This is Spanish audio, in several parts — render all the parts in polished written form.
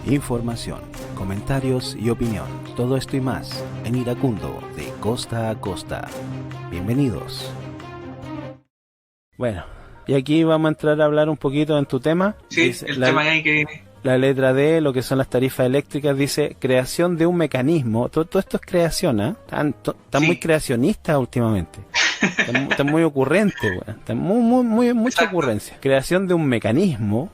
Información, comentarios y opinión. Todo esto y más en Iracundo, de costa a costa. Bienvenidos. Bueno, y aquí vamos a entrar a hablar un poquito en tu tema. Sí, dice, el tema hay que... La letra D, lo que son las tarifas eléctricas, dice creación de un mecanismo. Todo esto es creación, ¿eh? Están sí. Muy creacionistas últimamente. Están muy ocurrentes, bueno. Están mucha Exacto. ocurrencia. Creación de un mecanismo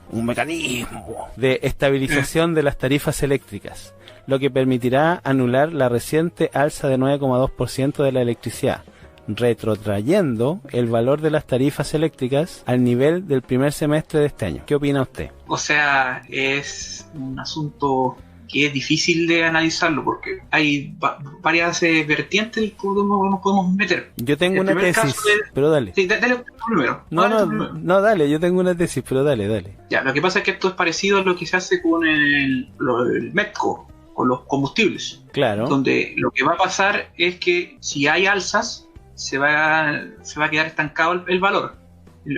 de estabilización de las tarifas eléctricas, lo que permitirá anular la reciente alza de 9,2% de la electricidad, retrotrayendo el valor de las tarifas eléctricas al nivel del primer semestre de este año. ¿Qué opina usted? O sea, es un asunto que es difícil de analizarlo porque hay varias vertientes que nos podemos meter. Yo tengo una tesis, pero dale. Sí, dale primero. No, dale, yo tengo una tesis, pero dale. Ya, lo que pasa es que esto es parecido a lo que se hace con el METCO, con los combustibles. Claro. Donde lo que va a pasar es que si hay alzas, se va a quedar estancado el valor.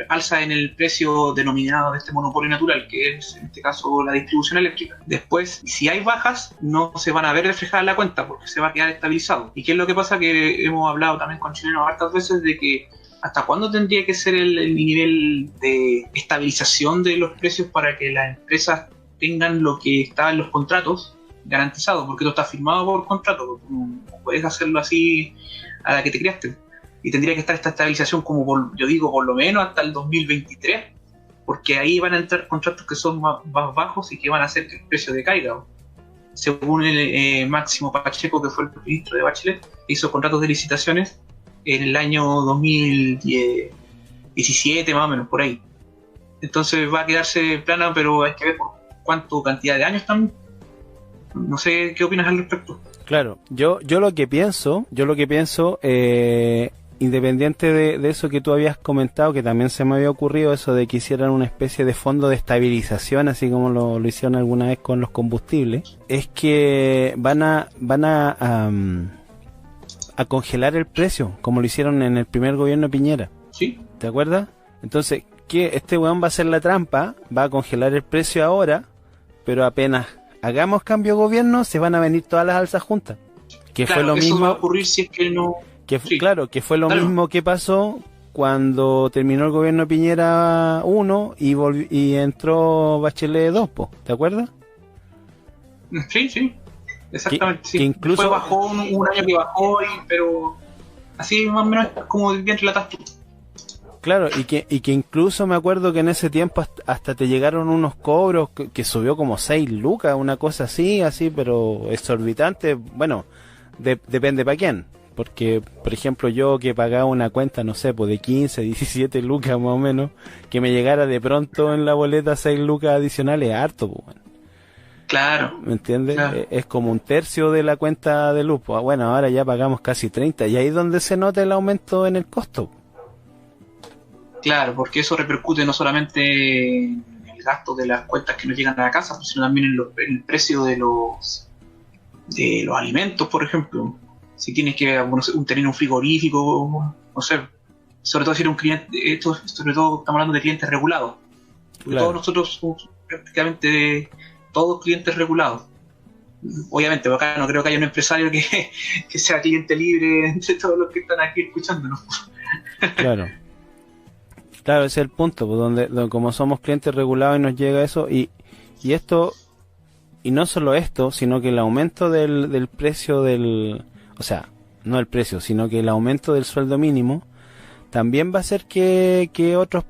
Alza en el precio denominado de este monopolio natural, que es en este caso la distribución eléctrica. Después, si hay bajas, no se van a ver reflejadas en la cuenta porque se va a quedar estabilizado. ¿Y qué es lo que pasa? Que hemos hablado también con chilenos hartas veces de que hasta cuándo tendría que ser el nivel de estabilización de los precios para que las empresas tengan lo que está en los contratos garantizado, porque esto está firmado por contrato, no puedes hacerlo así a la que te criaste. Y tendría que estar esta estabilización como por lo menos hasta el 2023, porque ahí van a entrar contratos que son más bajos y que van a hacer que el precio decaiga. Según el Máximo Pacheco, que fue el ministro de Bachelet, hizo contratos de licitaciones en el año 2017 más o menos, por ahí. Entonces va a quedarse plana, pero hay que ver por cuánto cantidad de años también. No sé qué opinas al respecto. Claro, yo lo que pienso, independiente de eso que tú habías comentado, que también se me había ocurrido eso de que hicieran una especie de fondo de estabilización, así como lo hicieron alguna vez con los combustibles, es que van a congelar el precio, como lo hicieron en el primer gobierno de Piñera. Sí. ¿Te acuerdas? Entonces, que este weón va a hacer la trampa, va a congelar el precio ahora, pero apenas hagamos cambio de gobierno, se van a venir todas las alzas juntas. Que claro, fue lo eso mismo. va a ocurrir si es que no. Sí. Claro, que fue lo mismo que pasó cuando terminó el gobierno de Piñera 1 y entró Bachelet 2, ¿te acuerdas? Sí, exactamente. Que incluso después bajó un año que bajó, pero así más o menos como bien relataste. Claro, y que incluso me acuerdo que en ese tiempo hasta te llegaron unos cobros que subió como 6 lucas, una cosa así, pero exorbitante. Bueno, depende para quién. Porque, por ejemplo, yo que pagaba una cuenta, no sé, pues de 15, 17 lucas más o menos, que me llegara de pronto en la boleta 6 lucas adicionales, harto, pues bueno. Claro. ¿Me entiendes? Claro. Es como un tercio de la cuenta de luz. Pues bueno, ahora ya pagamos casi 30, y ahí es donde se nota el aumento en el costo. Claro, porque eso repercute no solamente en el gasto de las cuentas que nos llegan a la casa, sino también en el precio de los alimentos, por ejemplo. Si tienes que tener un frigorífico, no sé, sobre todo si eres un cliente, sobre todo estamos hablando de clientes regulados. Porque claro, todos nosotros somos prácticamente todos clientes regulados. Obviamente, acá no creo que haya un empresario que sea cliente libre entre todos los que están aquí escuchándonos. Claro, ese es el punto, pues, donde como somos clientes regulados y nos llega eso, y esto, y no solo esto, sino que el aumento del precio o sea, no el precio, sino que el aumento del sueldo mínimo también va a hacer que otros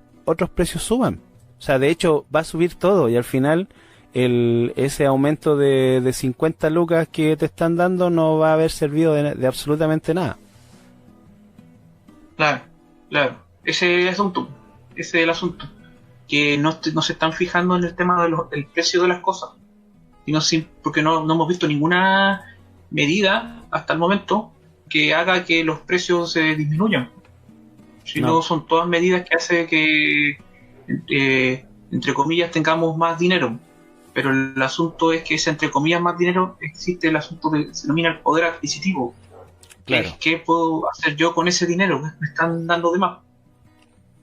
precios suban. O sea, de hecho, va a subir todo, y al final ese aumento de 50 lucas que te están dando no va a haber servido de absolutamente nada. Claro. Ese es el asunto. Que no se están fijando en el tema del precio de las cosas. Porque no hemos visto ninguna medida hasta el momento que haga que los precios se disminuyan. No son todas medidas que hace que entre comillas tengamos más dinero, pero el asunto es que ese entre comillas más dinero existe el asunto que se denomina el poder adquisitivo. Claro. ¿Qué puedo hacer yo con ese dinero que me están dando de más?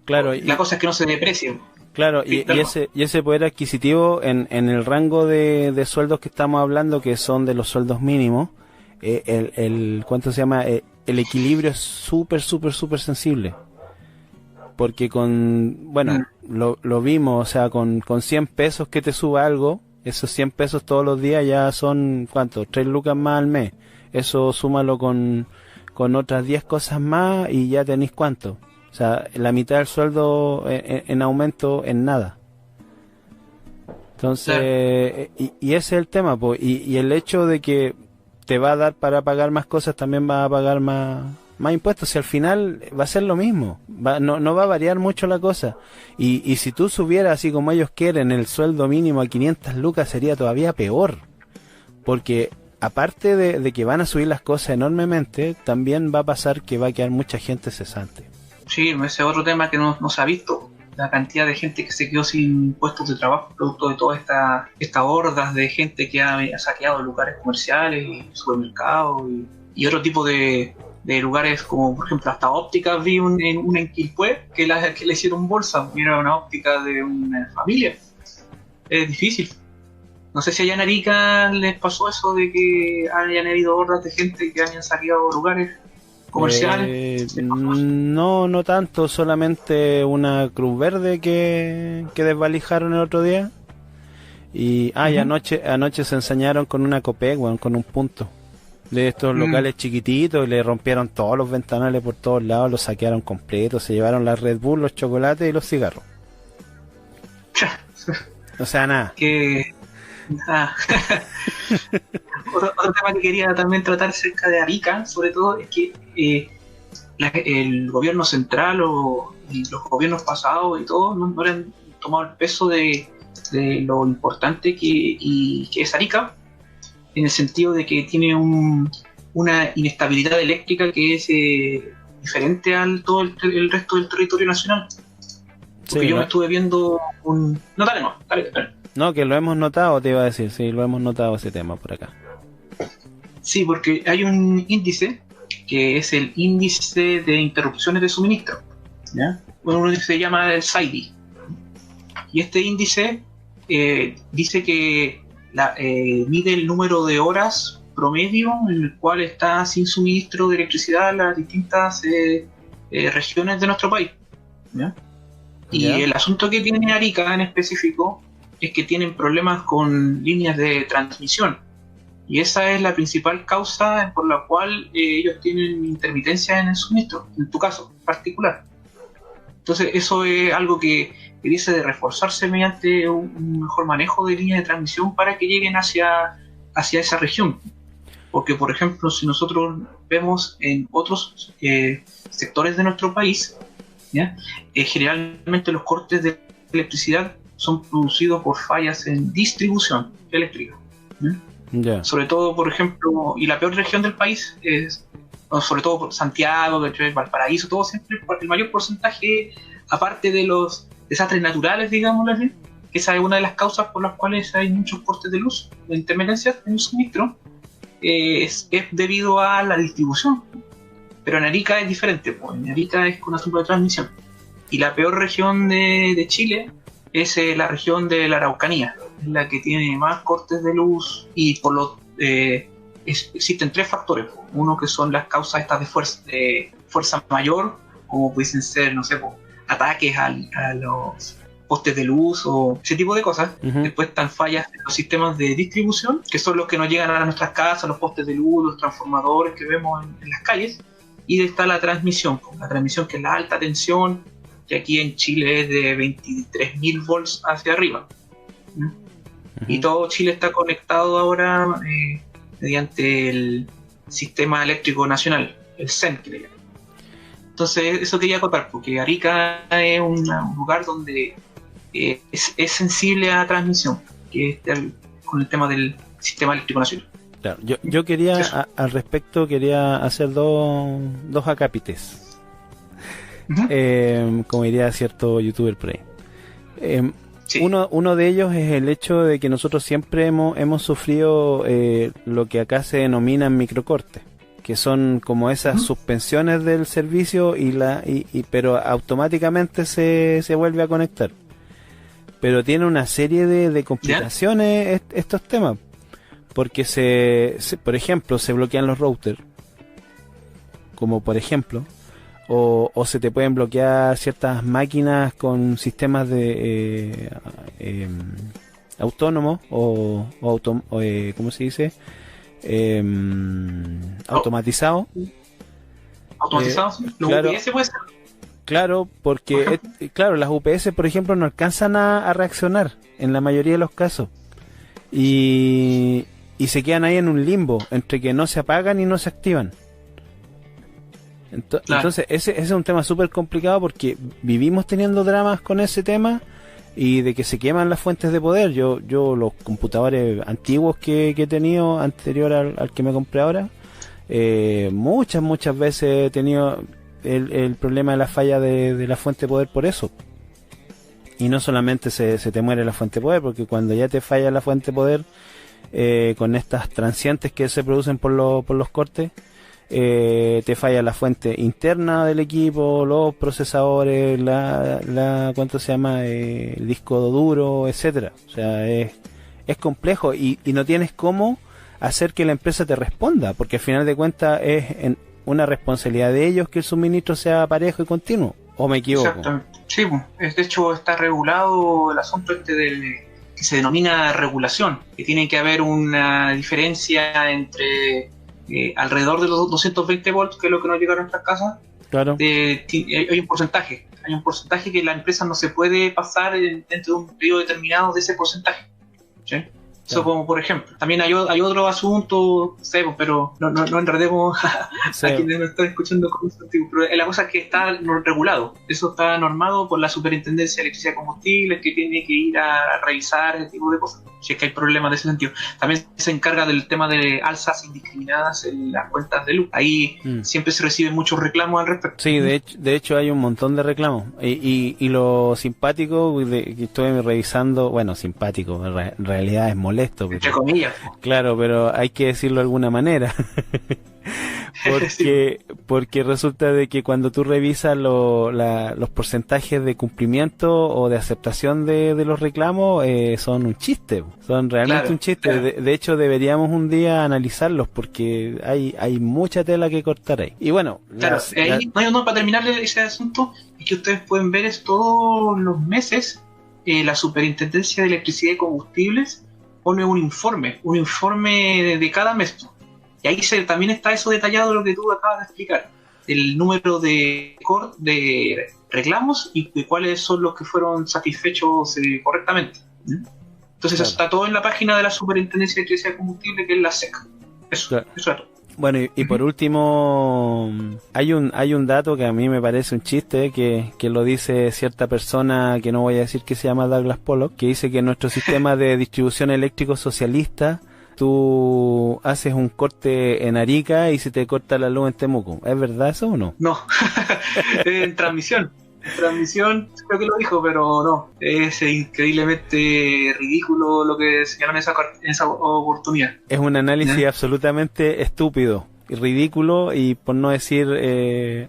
Claro, la cosa es que no se deprecie. Claro, y ese poder adquisitivo en el rango de sueldos que estamos hablando, que son de los sueldos mínimos, ¿cuánto se llama? El equilibrio es súper sensible. Porque lo vimos, o sea, con 100 pesos que te suba algo, esos 100 pesos todos los días ya son, ¿cuánto? 3 lucas más al mes. Eso súmalo con otras 10 cosas más y ya tenéis cuánto. O sea, la mitad del sueldo en aumento en nada. Entonces, y ese es el tema, pues, y el hecho de que te va a dar para pagar más cosas, también va a pagar más impuestos, y al final va a ser lo mismo, no va a variar mucho la cosa. Y si tú subieras, así como ellos quieren, el sueldo mínimo a 500 lucas, sería todavía peor, porque aparte de que van a subir las cosas enormemente, también va a pasar que va a quedar mucha gente cesante. Sí, ese es otro tema que no se ha visto. La cantidad de gente que se quedó sin puestos de trabajo producto de todas estas hordas de gente que ha saqueado lugares comerciales y supermercados y otro tipo de lugares, como por ejemplo hasta ópticas. Vi una en Quilpué que le hicieron bolsa, era una óptica de una familia. Es difícil. No sé si allá en Arica les pasó eso de que hayan habido hordas de gente que hayan saqueado lugares comerciales. No tanto, solamente una Cruz Verde que desvalijaron el otro día. Y anoche se ensañaron con una Copec, con un punto de estos locales chiquititos, y le rompieron todos los ventanales por todos lados, los saquearon completos, se llevaron la Red Bull, los chocolates y los cigarros. O sea, nada. Otro tema que quería también tratar cerca de Arica, sobre todo, es que el gobierno central y los gobiernos pasados y todo no han tomado el peso de lo importante que es Arica, en el sentido de que tiene una inestabilidad eléctrica que es diferente al todo el resto del territorio nacional. Porque yo me estuve viendo no, dale. No, que lo hemos notado, te iba a decir, sí, lo hemos notado ese tema por acá. Sí, porque hay un índice que es el índice de interrupciones de suministro, ¿ya? Uno que se llama el SAIDI. Y este índice dice que mide el número de horas promedio en el cual está sin suministro de electricidad en las distintas regiones de nuestro país, ¿ya? Y el asunto que tiene Arica en específico es que tienen problemas con líneas de transmisión, y esa es la principal causa por la cual ellos tienen intermitencia en el suministro, en tu caso particular. Entonces eso es algo que dice de reforzarse mediante un mejor manejo de líneas de transmisión para que lleguen hacia esa región. Porque, por ejemplo, si nosotros vemos en otros sectores de nuestro país, ¿ya? Generalmente los cortes de electricidad son producidos por fallas en distribución eléctrica. Sobre todo, por ejemplo, y la peor región del país es, sobre todo por Santiago, Valparaíso, todo siempre, el mayor porcentaje, aparte de los desastres naturales, digámoslo así, que esa es una de las causas por las cuales hay muchos cortes de luz, de intermitencias en el suministro, es debido a la distribución. Pero en Arica es diferente, pues en Arica es con asunto de transmisión. Y la peor región de Chile es la región de la Araucanía, es la que tiene más cortes de luz, y existen 3 factores. Uno que son las causas estas de fuerza mayor, como pueden ser, no sé, ataques a los postes de luz o ese tipo de cosas. Después están fallas en los sistemas de distribución, que son los que nos llegan a nuestras casas, los postes de luz, los transformadores que vemos en las calles. Y está la transmisión que es la alta tensión, que aquí en Chile es de 23.000 volts hacia arriba. Y todo Chile está conectado ahora mediante el Sistema Eléctrico Nacional, el SEN, que le llaman. Entonces eso quería acotar, porque Arica es un lugar donde es sensible a transmisión, que es con el tema del Sistema Eléctrico Nacional. Claro, yo quería, al respecto, quería hacer dos acápites. Como diría cierto youtuber por ahí. Sí. Uno de ellos es el hecho de que nosotros siempre hemos sufrido lo que acá se denominan microcortes, que son como esas suspensiones del servicio pero automáticamente se vuelve a conectar. pero tiene una serie de complicaciones estos temas, porque por ejemplo, se bloquean los routers, como por ejemplo, o se te pueden bloquear ciertas máquinas con sistemas de autónomos ¿cómo se dice? Automatizados. ¿Automatizados? Claro, UPS puede ser. Claro, porque claro, las UPS, por ejemplo, no alcanzan a reaccionar en la mayoría de los casos. Y se quedan ahí en un limbo, entre que no se apagan y no se activan. Claro. Entonces, ese es un tema súper complicado porque vivimos teniendo dramas con ese tema y de que se queman las fuentes de poder. Yo los computadores antiguos que he tenido, anterior al que me compré ahora, muchas veces he tenido el problema de la falla de la fuente de poder por eso. Y no solamente se te muere la fuente de poder, porque cuando ya te falla la fuente de poder, con estas transientes que se producen por los cortes, te falla la fuente interna del equipo, los procesadores, ¿cuánto se llama? El disco duro, etcétera. O sea, es complejo y no tienes cómo hacer que la empresa te responda, porque al final de cuentas es una responsabilidad de ellos que el suministro sea parejo y continuo. ¿O me equivoco? Exactamente. Sí, de hecho está regulado el asunto que se denomina regulación, que tiene que haber una diferencia entre alrededor de los 220 volts, que es lo que nos llega a nuestras casas. Claro. Hay un porcentaje que la empresa no se puede pasar dentro de un periodo determinado de ese porcentaje, ¿sí? Eso como por ejemplo. También hay otro asunto, no sé, pero no enredemos a quienes nos están escuchando con eso, pero la cosa es que está regulado. Eso está normado por la Superintendencia de Electricidad y Combustibles, que tiene que ir a revisar ese tipo de cosas, si es que hay problemas de ese sentido. También se encarga del tema de alzas indiscriminadas en las cuentas de luz. Ahí siempre se reciben muchos reclamos al respecto. Sí, de hecho hay un montón de reclamos. Y lo simpático que estuve revisando, bueno, simpático, en realidad es molesto. Entre comillas. Claro, pero hay que decirlo de alguna manera. Porque resulta de que cuando tú revisas los porcentajes de cumplimiento o de aceptación de los reclamos, son un chiste, son realmente un chiste. Claro. De hecho, deberíamos un día analizarlos porque hay mucha tela que cortar ahí. Y bueno, claro, para terminar ese asunto, es que ustedes pueden ver todos los meses la Superintendencia de Electricidad y Combustibles pone un informe de cada mes. Y ahí también está eso detallado, lo que tú acabas de explicar, el número de reclamos y de cuáles son los que fueron satisfechos correctamente. Entonces claro. Eso está todo en la página de la Superintendencia de Electricidad y Combustible, que es la SEC. Eso, claro. Eso es todo. Bueno, y por último, hay un dato que a mí me parece un chiste, que lo dice cierta persona, que no voy a decir que se llama Douglas Pollock, que dice que en nuestro sistema de distribución eléctrico socialista, tú haces un corte en Arica y se te corta la luz en Temuco. ¿Es verdad eso o no? No, en transmisión creo que lo dijo, pero no, es increíblemente ridículo lo que señalaron en esa oportunidad. Es un análisis absolutamente estúpido y ridículo y por no decir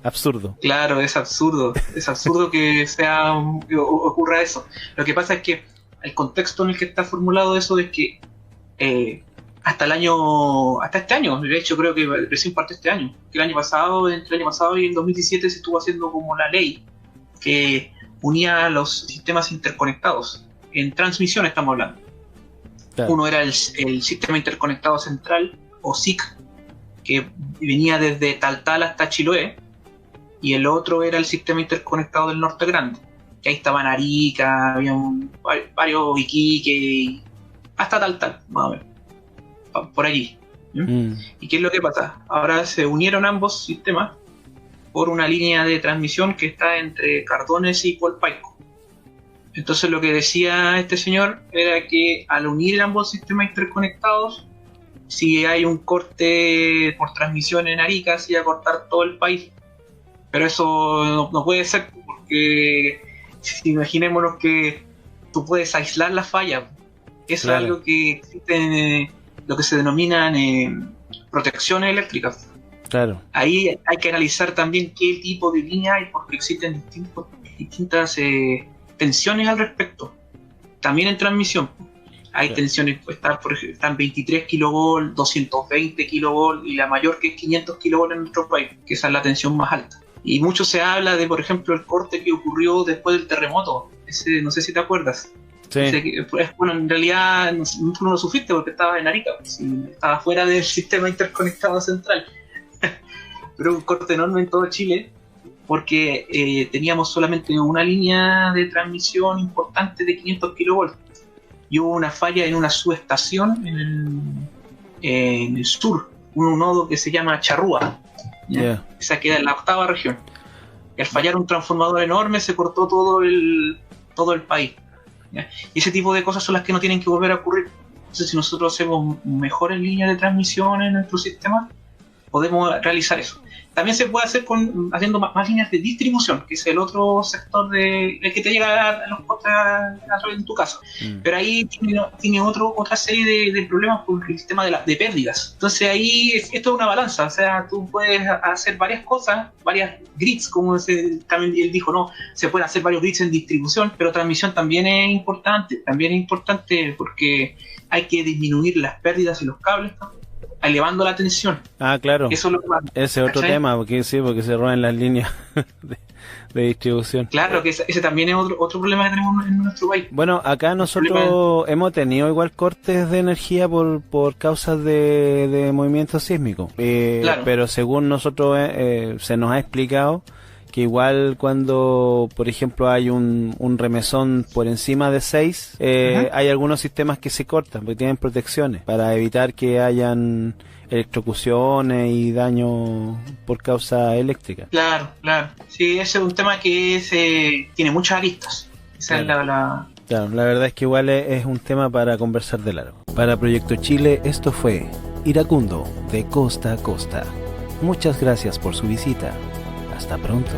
absurdo. Claro, es absurdo que ocurra eso. Lo que pasa es que el contexto en el que está formulado eso es que hasta este año, de hecho creo que recién parte este año, que entre el año pasado y el 2017 se estuvo haciendo como la ley que unía los sistemas interconectados. En transmisión estamos hablando. Claro. Uno era el sistema interconectado central, o SIC, que venía desde Taltal hasta Chiloé, y el otro era el sistema interconectado del Norte Grande, que ahí estaban Arica, había varios Iquique, hasta Taltal, más o menos, por allí. ¿Y qué es lo que pasa? Ahora se unieron ambos sistemas por una línea de transmisión que está entre Cardones y Coalpaico. Entonces lo que decía este señor era que al unir ambos sistemas interconectados, si hay un corte por transmisión en Arica, se iba a cortar todo el país. Pero eso no puede ser, porque si imaginémonos que tú puedes aislar la falla. Eso claro. Es algo que existe en lo que se denominan protecciones eléctricas. Claro. Ahí hay que analizar también qué tipo de línea hay, porque existen distintas tensiones al respecto. también en transmisión. Hay Claro. tensiones, pues, están 23 kilovolt, 220 kilovolt y la mayor que es 500 kilovolt en nuestro país, que esa es la tensión más alta. Y mucho se habla de, por ejemplo, el corte que ocurrió después del terremoto. Ese, no sé si te acuerdas. Sí. Bueno, en realidad tú no lo sufriste porque estabas en Arica, pues, estaba fuera del sistema interconectado central. Pero un corte enorme en todo Chile porque teníamos solamente una línea de transmisión importante de 500 kilovolts y hubo una falla en una subestación en el sur, un nodo que se llama Charrúa, Yeah. esa queda en la 8ª región. Y al fallar un transformador enorme se cortó todo el país. ¿Ya? Y ese tipo de cosas son las que no tienen que volver a ocurrir. Entonces, si nosotros hacemos mejores líneas de transmisión en nuestro sistema, podemos realizar eso. También se puede hacer haciendo más líneas de distribución, que es el otro sector el que te llega a los postes en tu casa. Pero ahí tiene otra serie de problemas con el sistema de pérdidas. Entonces ahí esto es una balanza, o sea, tú puedes hacer varias cosas, varias grids, como también él dijo, no, se pueden hacer varios grids en distribución, pero transmisión también es importante porque hay que disminuir las pérdidas y los cables también, elevando la tensión. Ah, claro. Eso es lo que pasa. Ese es otro ¿Cachai? tema, porque se roban las líneas de distribución. Claro, que ese también es otro problema que tenemos en nuestro país. Bueno, acá nosotros hemos tenido igual cortes de energía por causas de movimiento sísmico. Claro. Pero según nosotros se nos ha explicado que igual cuando, por ejemplo, hay un remesón por encima de 6, hay algunos sistemas que se cortan porque tienen protecciones para evitar que hayan electrocuciones y daño por causa eléctrica. Claro. Sí, ese es un tema que tiene muchas aristas. Esa es la... Claro, la verdad es que igual es un tema para conversar de largo. Para Proyecto Chile, esto fue Iracundo, de costa a costa. Muchas gracias por su visita. Hasta pronto.